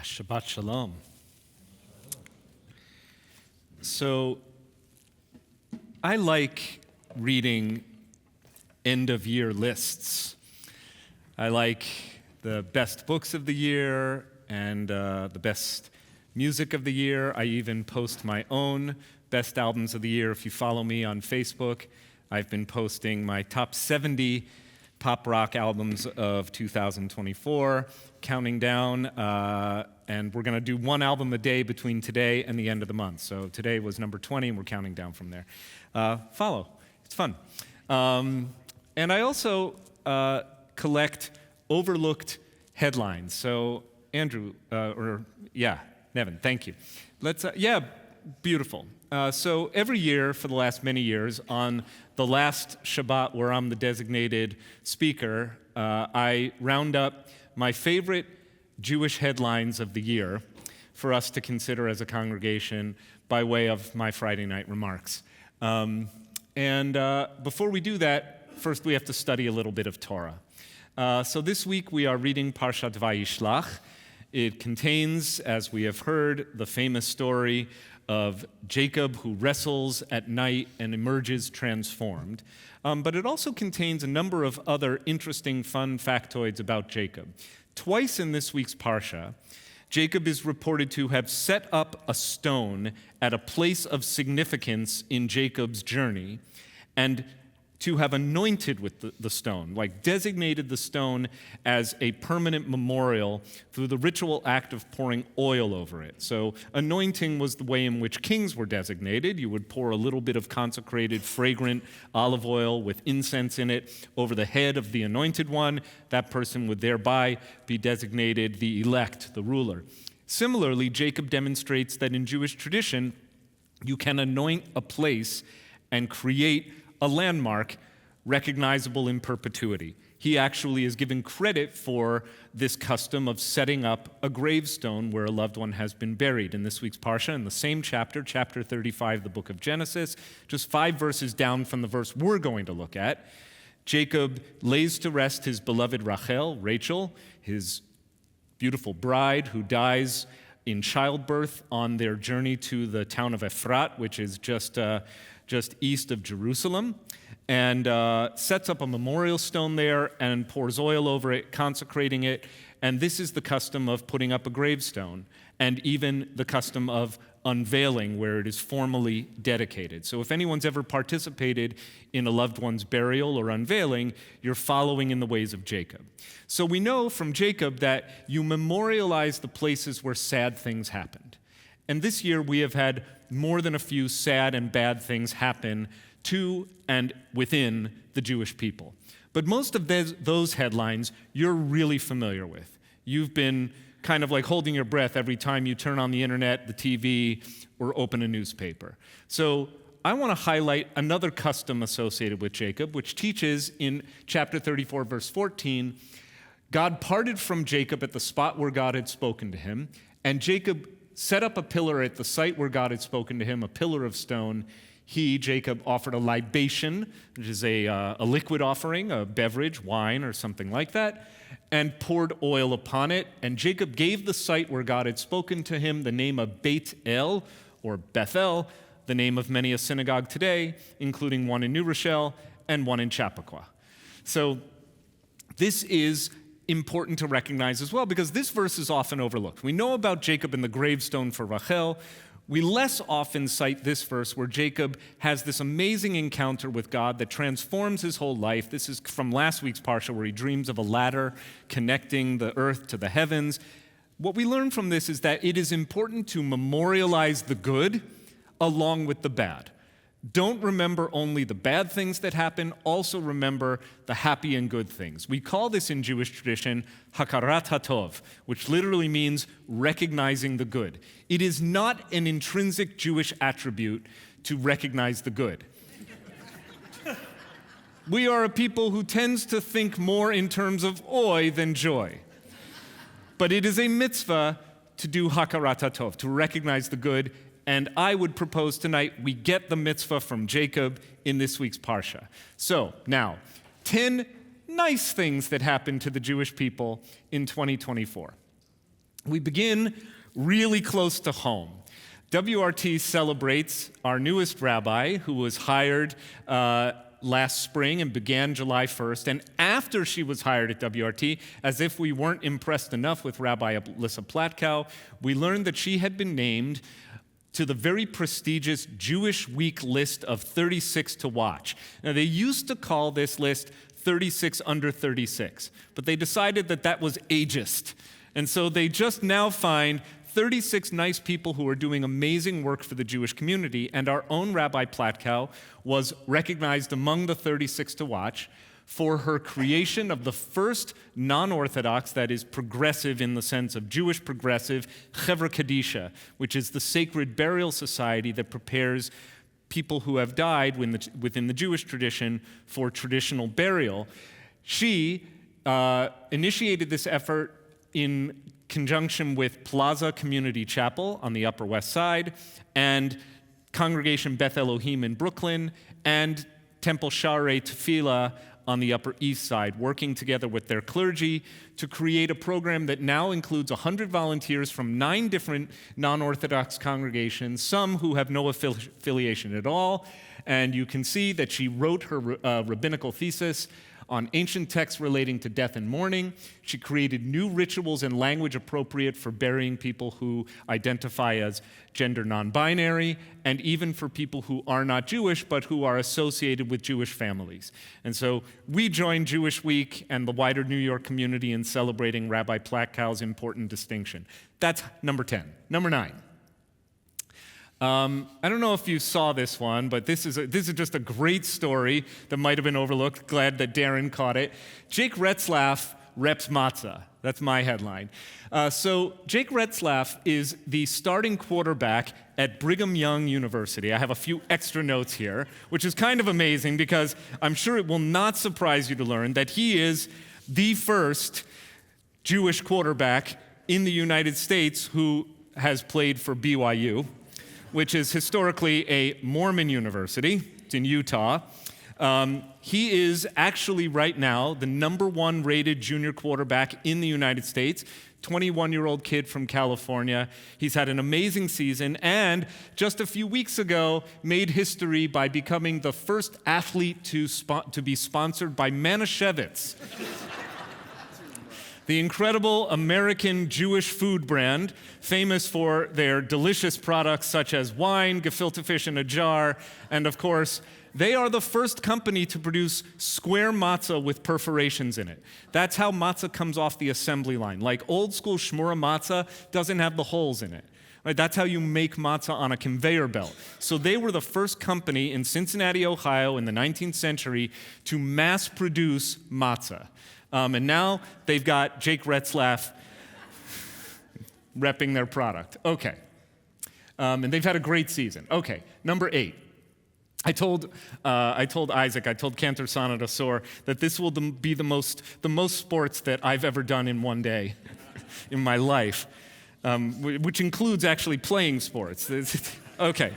Shabbat Shalom. So, I like reading end-of-year lists. I like the best books of the year and the best music of the year. I even post my own best albums of the year. If you follow me on Facebook, I've been posting my top 70 pop rock albums of 2024, counting down, and we're going to do one album a day between today and the end of the month. So today was number 20, and we're counting down from there. Follow. It's fun. And I also collect overlooked headlines. So Andrew, Nevin, thank you. Beautiful. So every year for the last many years, on the last Shabbat where I'm the designated speaker, I round up my favorite Jewish headlines of the year for us to consider as a congregation by way of my Friday night remarks. Before we do that, first we have to study a little bit of Torah. So this week we are reading Parshat Vayishlach. It contains, as we have heard, the famous story of Jacob who wrestles at night and emerges transformed. But it also contains a number of other interesting, fun factoids about Jacob. Twice in this week's Parsha, Jacob is reported to have set up a stone at a place of significance in Jacob's journey and to have anointed with the stone, like designated the stone as a permanent memorial through the ritual act of pouring oil over it. So anointing was the way in which kings were designated. You would pour a little bit of consecrated, fragrant olive oil with incense in it over the head of the anointed one. That person would thereby be designated the elect, the ruler. Similarly, Jacob demonstrates that in Jewish tradition, you can anoint a place and create a landmark recognizable in perpetuity. He actually is given credit for this custom of setting up a gravestone where a loved one has been buried. In this week's Parsha, in the same chapter, chapter 35, the book of Genesis, just 5 verses down from the verse we're going to look at, Jacob lays to rest his beloved Rachel, his beautiful bride who dies in childbirth on their journey to the town of Ephrat, which is just east of Jerusalem, and sets up a memorial stone there and pours oil over it, consecrating it. And this is the custom of putting up a gravestone, and even the custom of unveiling where it is formally dedicated. So if anyone's ever participated in a loved one's burial or unveiling, you're following in the ways of Jacob. So we know from Jacob that you memorialize the places where sad things happened. And this year we have had more than a few sad and bad things happen to and within the Jewish people. But most of those headlines you're really familiar with. You've been kind of like holding your breath every time you turn on the internet, the TV, or open a newspaper. So I want to highlight another custom associated with Jacob, which teaches in chapter 34, verse 14, God parted from Jacob at the spot where God had spoken to him, and Jacob set up a pillar at the site where God had spoken to him, a pillar of stone. He, Jacob, offered a libation, which is a liquid offering, a beverage, wine, or something like that, and poured oil upon it. And Jacob gave the site where God had spoken to him the name of Beit El, or Bethel, the name of many a synagogue today, including one in New Rochelle and one in Chappaqua. So this is important to recognize as well, because this verse is often overlooked. We know about Jacob and the gravestone for Rachel. We less often cite this verse where Jacob has this amazing encounter with God that transforms his whole life. This is from last week's Parsha, where he dreams of a ladder connecting the earth to the heavens. What we learn from this is that it is important to memorialize the good along with the bad. Don't remember only the bad things that happen, also remember the happy and good things. We call this in Jewish tradition hakarat hatov, which literally means recognizing the good. It is not an intrinsic Jewish attribute to recognize the good. We are a people who tends to think more in terms of oy than joy. But it is a mitzvah to do hakarat hatov, to recognize the good. And I would propose tonight we get the mitzvah from Jacob in this week's Parsha. So now, 10 nice things that happened to the Jewish people in 2024. We begin really close to home. WRT celebrates our newest rabbi, who was hired last spring and began July 1st. And after she was hired at WRT, as if we weren't impressed enough with Rabbi Alyssa Platkow, we learned that she had been named to the very prestigious Jewish Week list of 36 to watch. Now, they used to call this list 36 under 36, but they decided that that was ageist. And so they just now find 36 nice people who are doing amazing work for the Jewish community, and our own Rabbi Platkow was recognized among the 36 to watch for her creation of the first non-Orthodox, that is progressive in the sense of Jewish progressive, Chevra Kadisha, which is the sacred burial society that prepares people who have died within the Jewish tradition for traditional burial. She initiated this effort in conjunction with Plaza Community Chapel on the Upper West Side, and Congregation Beth Elohim in Brooklyn, and Temple Sharei Tefillah on the Upper East Side, working together with their clergy to create a program that now includes 100 volunteers from 9 different non-Orthodox congregations, some who have no affiliation at all. And you can see that she wrote her rabbinical thesis on ancient texts relating to death and mourning. She created new rituals and language appropriate for burying people who identify as gender non-binary, and even for people who are not Jewish but who are associated with Jewish families. And so we join Jewish Week and the wider New York community in celebrating Rabbi Platkow's important distinction. That's number 10. Number 9. I don't know if you saw this one, but this is just a great story that might have been overlooked. Glad that Darren caught it. Jake Retzlaff reps matzah. That's my headline. So Jake Retzlaff is the starting quarterback at Brigham Young University. I have a few extra notes here, which is kind of amazing because I'm sure it will not surprise you to learn that he is the first Jewish quarterback in the United States who has played for BYU, which is historically a Mormon university. It's in Utah. He is actually right now the #1 rated junior quarterback in the United States, 21-year-old kid from California. He's had an amazing season, and just a few weeks ago made history by becoming the first athlete to be sponsored by Manischewitz, the incredible American Jewish food brand, famous for their delicious products such as wine, gefilte fish in a jar, and of course, they are the first company to produce square matzah with perforations in it. That's how matzah comes off the assembly line. Like old school shmura matzah doesn't have the holes in it. Right? That's how you make matzah on a conveyor belt. So they were the first company in Cincinnati, Ohio in the 19th century to mass produce matzah. And now they've got Jake Retzlaff repping their product. Okay. And they've had a great season. Okay, number 8. I told Isaac, I told Cantor Sana Dasor that this will be the most sports that I've ever done in one day in my life, which includes actually playing sports. Okay.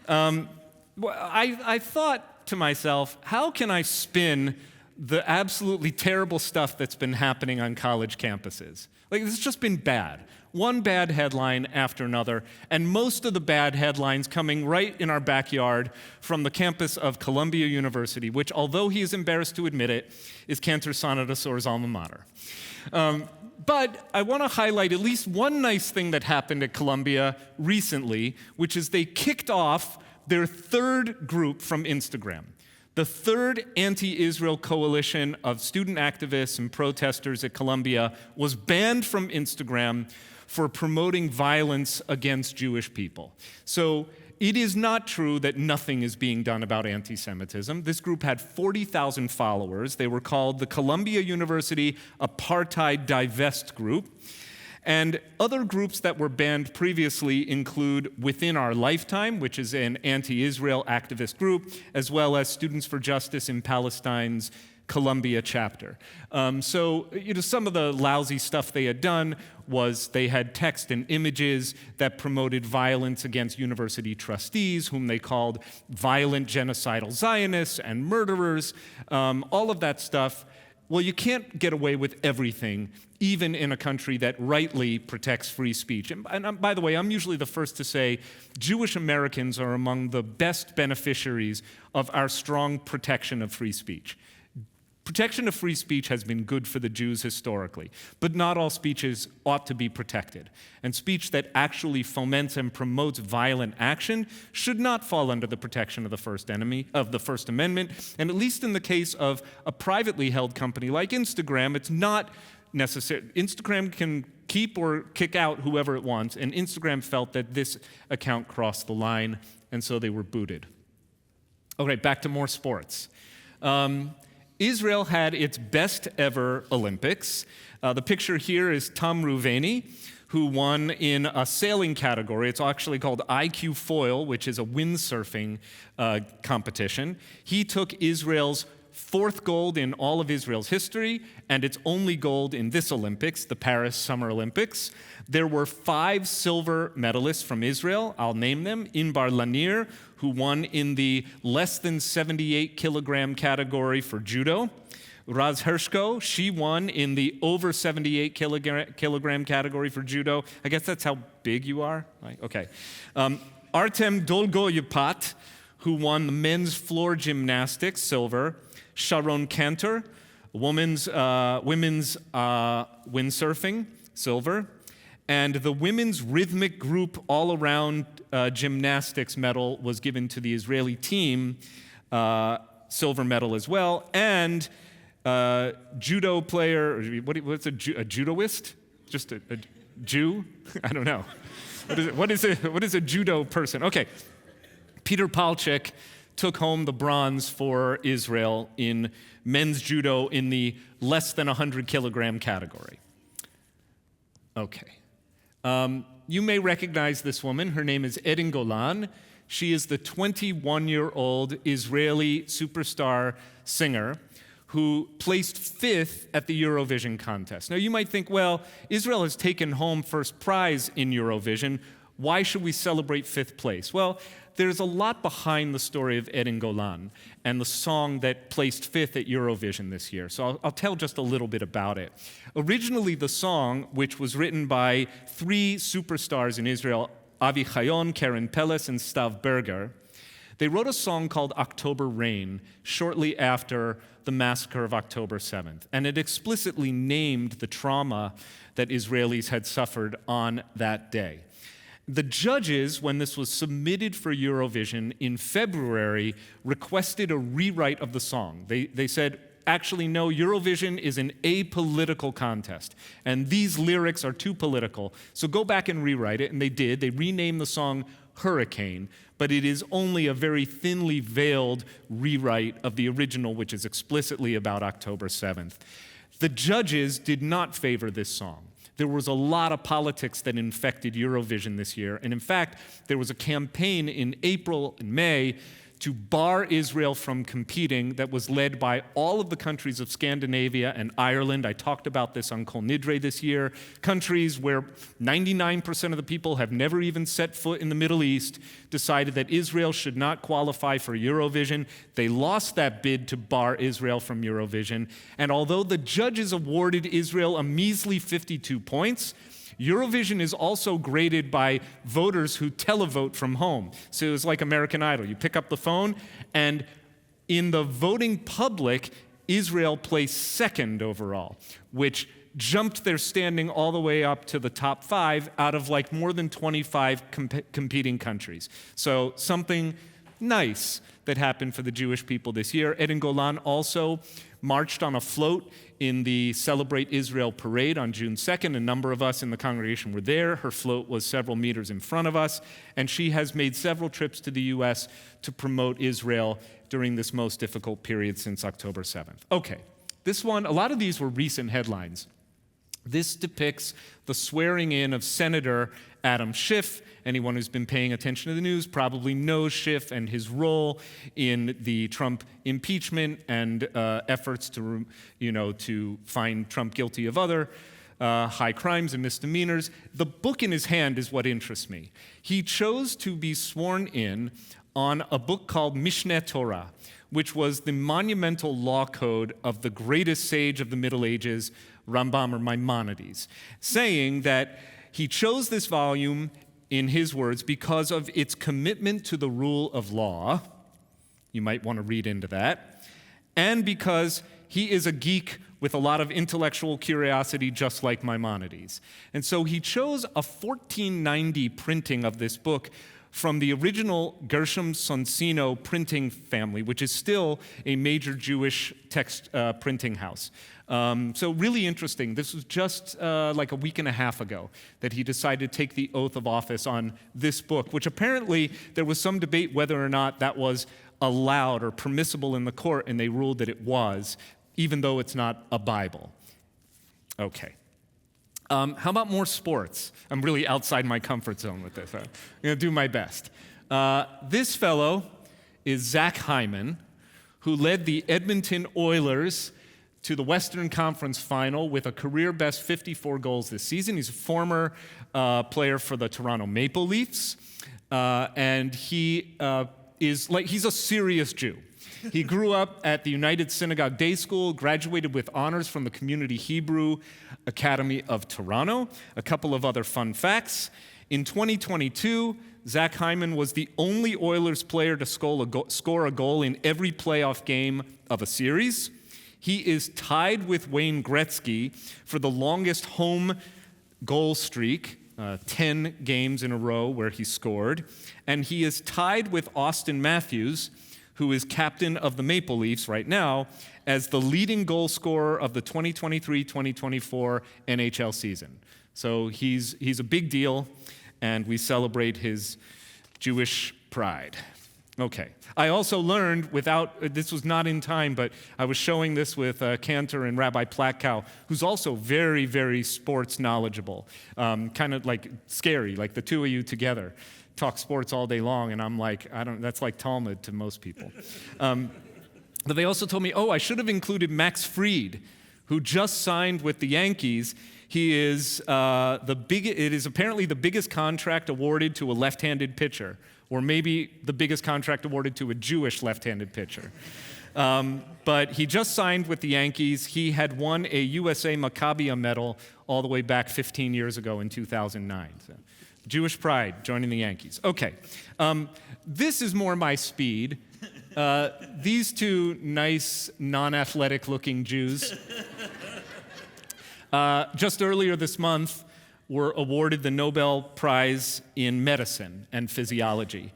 I thought to myself, how can I spin the absolutely terrible stuff that's been happening on college campuses? Like, it's just been bad. One bad headline after another, and most of the bad headlines coming right in our backyard from the campus of Columbia University, which, although he is embarrassed to admit it, is Cantor Sana Dasor's alma mater. But I want to highlight at least one nice thing that happened at Columbia recently, which is they kicked off their 3rd group from Instagram. The 3rd anti-Israel coalition of student activists and protesters at Columbia was banned from Instagram for promoting violence against Jewish people. So it is not true that nothing is being done about anti-Semitism. This group had 40,000 followers. They were called the Columbia University Apartheid Divest Group. And other groups that were banned previously include Within Our Lifetime, which is an anti-Israel activist group, as well as Students for Justice in Palestine's Columbia chapter. So some of the lousy stuff they had done was they had text and images that promoted violence against university trustees, whom they called violent genocidal Zionists and murderers. All of that stuff well, you can't get away with everything, even in a country that rightly protects free speech. And by the way, I'm usually the first to say Jewish Americans are among the best beneficiaries of our strong protection of free speech. Protection of free speech has been good for the Jews historically, but not all speeches ought to be protected. And speech that actually foments and promotes violent action should not fall under the protection of the First Amendment. And at least in the case of a privately held company like Instagram, it's not necessary. Instagram can keep or kick out whoever it wants, and Instagram felt that this account crossed the line, and so they were booted. Okay, back to more sports. Israel had its best ever Olympics. The picture here is Tom Ruveni, who won in a sailing category. It's actually called IQ Foil, which is a windsurfing competition. He took Israel's fourth gold in all of Israel's history, and its only gold in this Olympics, the Paris Summer Olympics. There were 5 silver medalists from Israel. I'll name them. Inbar Lanier, who won in the less than 78 kilogram category for judo. Raz Hershko, she won in the over 78 kilogram category for judo. I guess that's how big you are. Right? Okay. Artem Dolgoyepat, who won the men's floor gymnastics, silver. Sharon Cantor, women's windsurfing, silver. And the women's rhythmic group all-around gymnastics medal was given to the Israeli team, silver medal as well. And judo player, what's a judoist? Just a Jew? I don't know. What is a judo person? Okay. Peter Palchik took home the bronze for Israel in men's judo in the less than 100 kilogram category. Okay. You may recognize this woman. Her name is Edin Golan. She is the 21-year-old Israeli superstar singer who placed 5th at the Eurovision contest. Now, you might think, well, Israel has taken home first prize in Eurovision. Why should we celebrate 5th place? Well, there's a lot behind the story of Edin Golan and the song that placed 5th at Eurovision this year. So I'll tell just a little bit about it. Originally, the song, which was written by 3 superstars in Israel, Avi Chayon, Karen Peles, and Stav Berger, they wrote a song called October Rain shortly after the massacre of October 7th. And it explicitly named the trauma that Israelis had suffered on that day. The judges, when this was submitted for Eurovision in February, requested a rewrite of the song. They said, actually, no, Eurovision is an apolitical contest, and these lyrics are too political, so go back and rewrite it, and they did. They renamed the song Hurricane, but it is only a very thinly veiled rewrite of the original, which is explicitly about October 7th. The judges did not favor this song. There was a lot of politics that infected Eurovision this year. And in fact, there was a campaign in April and May to bar Israel from competing that was led by all of the countries of Scandinavia and Ireland. I talked about this on Kol Nidre this year. Countries where 99% of the people have never even set foot in the Middle East decided that Israel should not qualify for Eurovision. They lost that bid to bar Israel from Eurovision. And although the judges awarded Israel a measly 52 points, Eurovision is also graded by voters who televote from home. So it's like American Idol. You pick up the phone, and in the voting public, Israel placed 2nd overall, which jumped their standing all the way up to the top 5 out of like more than 25 competing countries. So something nice that happened for the Jewish people this year. Edin Golan also marched on a float in the Celebrate Israel parade on June 2nd. A number of us in the congregation were there. Her float was several meters in front of us, and she has made several trips to the U.S. to promote Israel during this most difficult period since October 7th. Okay, this one, a lot of these were recent headlines. This depicts the swearing in of Senator Adam Schiff. Anyone who's been paying attention to the news probably knows Schiff and his role in the Trump impeachment and efforts to find Trump guilty of other high crimes and misdemeanors. The book in his hand is what interests me. He chose to be sworn in on a book called Mishneh Torah, which was the monumental law code of the greatest sage of the Middle Ages, Rambam or Maimonides, saying that he chose this volume, in his words, because of its commitment to the rule of law. You might want to read into that. And because he is a geek with a lot of intellectual curiosity, just like Maimonides. And so he chose a 1490 printing of this book from the original Gershom Sonsino printing family, which is still a major Jewish text printing house. So really interesting. This was just like a week and a half ago that he decided to take the oath of office on this book, which apparently there was some debate whether or not that was allowed or permissible in the court, and they ruled that it was, even though it's not a Bible. Okay. How about more sports? I'm really outside my comfort zone with this. I'm going to do my best. This fellow is Zach Hyman, who led the Edmonton Oilers to the Western Conference Final with a career-best 54 goals this season. He's a former player for the Toronto Maple Leafs, and he's a serious Jew. He grew up at the United Synagogue Day School, graduated with honors from the Community Hebrew Academy of Toronto. A couple of other fun facts. In 2022, Zach Hyman was the only Oilers player to score a goal in every playoff game of a series. He is tied with Wayne Gretzky for the longest home goal streak, 10 games in a row where he scored. And he is tied with Austin Matthews, who is captain of the Maple Leafs right now, as the leading goal scorer of the 2023-2024 NHL season. So he's a big deal, and we celebrate his Jewish pride. Okay. I also learned this was not in time, but I was showing this with Cantor and Rabbi Platkow, who's also very, very sports knowledgeable, kind of like scary, like the two of you together talk sports all day long, and I'm like, that's like Talmud to most people. But they also told me, I should have included Max Fried, who just signed with the Yankees. He is it is apparently the biggest contract awarded to a left-handed pitcher, or maybe the biggest contract awarded to a Jewish left-handed pitcher. But he just signed with the Yankees. He had won a USA Maccabia medal all the way back 15 years ago in 2009. So, Jewish pride, joining the Yankees. Okay, this is more my speed. These two nice, non-athletic looking Jews, just earlier this month, were awarded the Nobel Prize in Medicine and Physiology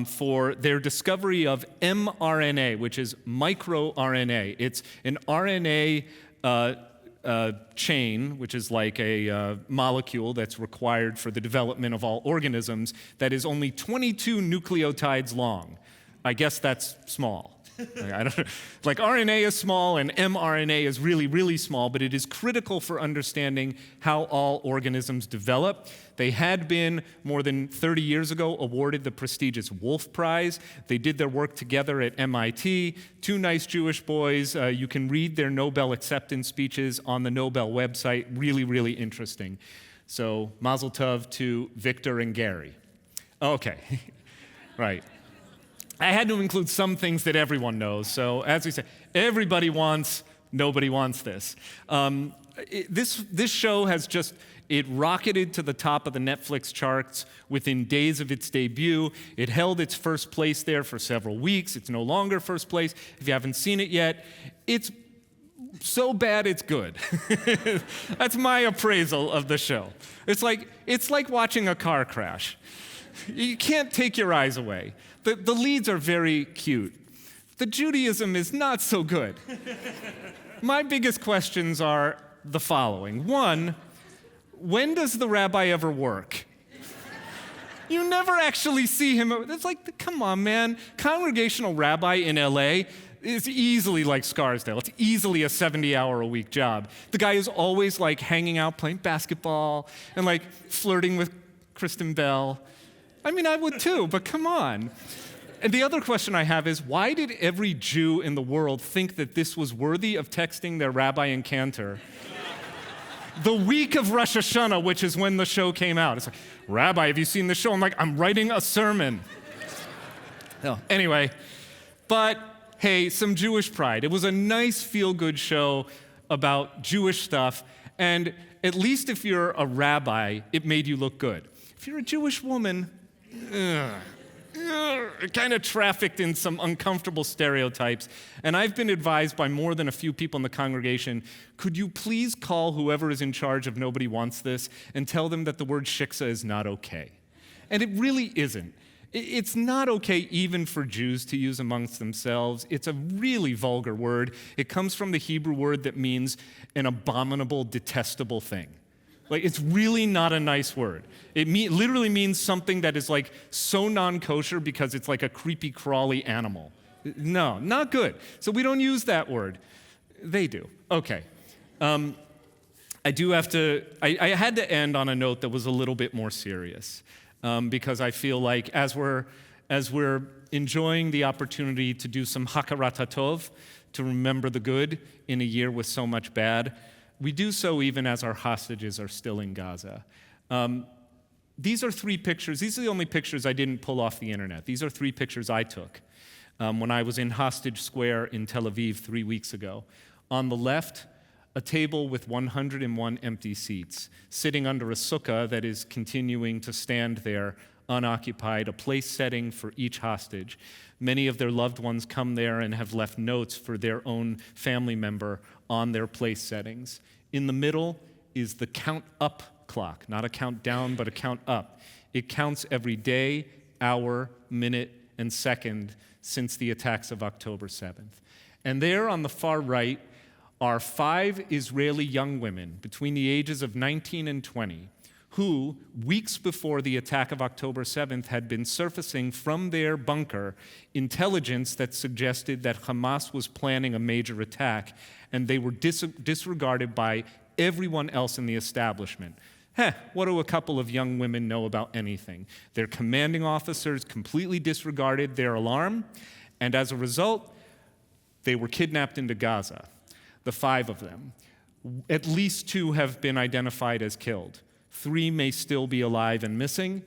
for their discovery of mRNA, which is microRNA. It's an RNA chain, which is like a molecule that's required for the development of all organisms, that is only 22 nucleotides long. I guess that's small. Like RNA is small and mRNA is really, really small, but it is critical for understanding how all organisms develop. They had been, more than 30 years ago, awarded the prestigious Wolf Prize. They did their work together at MIT. Two nice Jewish boys. You can read their Nobel acceptance speeches on the Nobel website. Really, really interesting. So, Mazel Tov to Victor and Gary. Okay, right. I had to include some things that everyone knows. So, as we say, everybody wants, nobody wants this. This show has it rocketed to the top of the Netflix charts within days of its debut. It held its first place there for several weeks. It's no longer first place. If you haven't seen it yet, it's so bad it's good. That's my appraisal of the show. It's like watching a car crash. You can't take your eyes away. The leads are very cute. The Judaism is not so good. My biggest questions are the following. One, when does the rabbi ever work? You never actually see him. It's like, come on, man. Congregational rabbi in LA is easily like Scarsdale. It's easily a 70-hour-a-week job. The guy is always like hanging out, playing basketball, and like flirting with Kristen Bell. I mean, I would too, but come on. And the other question I have is, why did every Jew in the world think that this was worthy of texting their rabbi and cantor the week of Rosh Hashanah, which is when the show came out? It's like, Rabbi, have you seen the show? I'm like, I'm writing a sermon. No, anyway, but hey, some Jewish pride. It was a nice feel-good show about Jewish stuff, and at least if you're a rabbi, it made you look good. If you're a Jewish woman, kind of trafficked in some uncomfortable stereotypes. And I've been advised by more than a few people in the congregation, could you please call whoever is in charge of Nobody Wants This and tell them that the word shiksa is not okay? And it really isn't. It's not okay even for Jews to use amongst themselves. It's a really vulgar word. It comes from the Hebrew word that means an abominable, detestable thing. Like, it's really not a nice word. It literally means something that is like so non-kosher because it's like a creepy, crawly animal. No, not good. So we don't use that word. They do. Okay. I had to end on a note that was a little bit more serious. Because I feel like as we're enjoying the opportunity to do some hakarat hatov, to remember the good in a year with so much bad, we do so even as our hostages are still in Gaza. These are 3 pictures. These are the only pictures I didn't pull off the internet. These are 3 pictures I took when I was in Hostage Square in Tel Aviv 3 weeks ago. On the left, a table with 101 empty seats, sitting under a sukkah that is continuing to stand there unoccupied, a place setting for each hostage. Many of their loved ones come there and have left notes for their own family member on their place settings. In the middle is the count up clock, not a count down, but a count up. It counts every day, hour, minute, and second since the attacks of October 7th. And there on the far right are 5 Israeli young women between the ages of 19 and 20 who, weeks before the attack of October 7th, had been surfacing from their bunker intelligence that suggested that Hamas was planning a major attack, and they were disregarded by everyone else in the establishment. What do a couple of young women know about anything? Their commanding officers completely disregarded their alarm, and as a result, they were kidnapped into Gaza. The 5 of them. At least 2 have been identified as killed. 3 may still be alive and missing,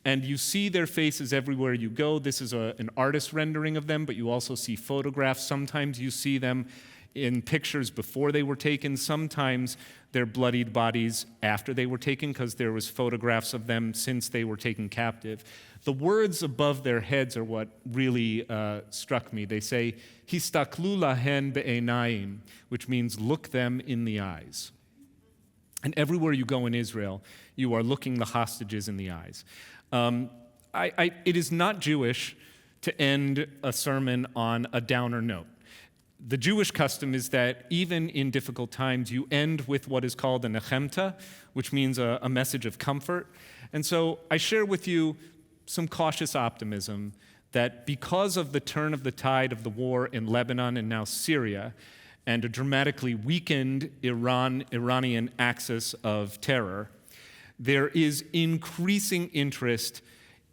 and you see their faces everywhere you go. This is an artist rendering of them, but you also see photographs. Sometimes you see them in pictures before they were taken. Sometimes their bloodied bodies after they were taken, because there was photographs of them since they were taken captive. The words above their heads are what really struck me. They say, Histaklu lahen be'enayim, which means look them in the eyes. And everywhere you go in Israel, you are looking the hostages in the eyes. It is not Jewish to end a sermon on a downer note. The Jewish custom is that even in difficult times, you end with what is called a nechemta, which means a message of comfort. And so I share with you some cautious optimism that because of the turn of the tide of the war in Lebanon and now Syria, and a dramatically weakened Iranian axis of terror, there is increasing interest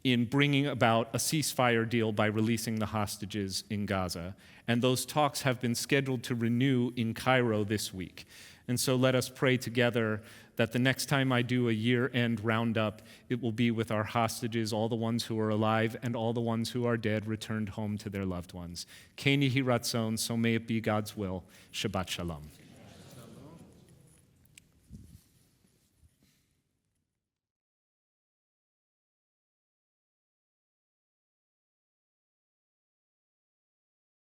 in bringing about a ceasefire deal by releasing the hostages in Gaza. And those talks have been scheduled to renew in Cairo this week. And so let us pray together that the next time I do a year-end roundup, it will be with our hostages, all the ones who are alive and all the ones who are dead, returned home to their loved ones. Ken yehi ratzon, so may it be God's will. Shabbat shalom.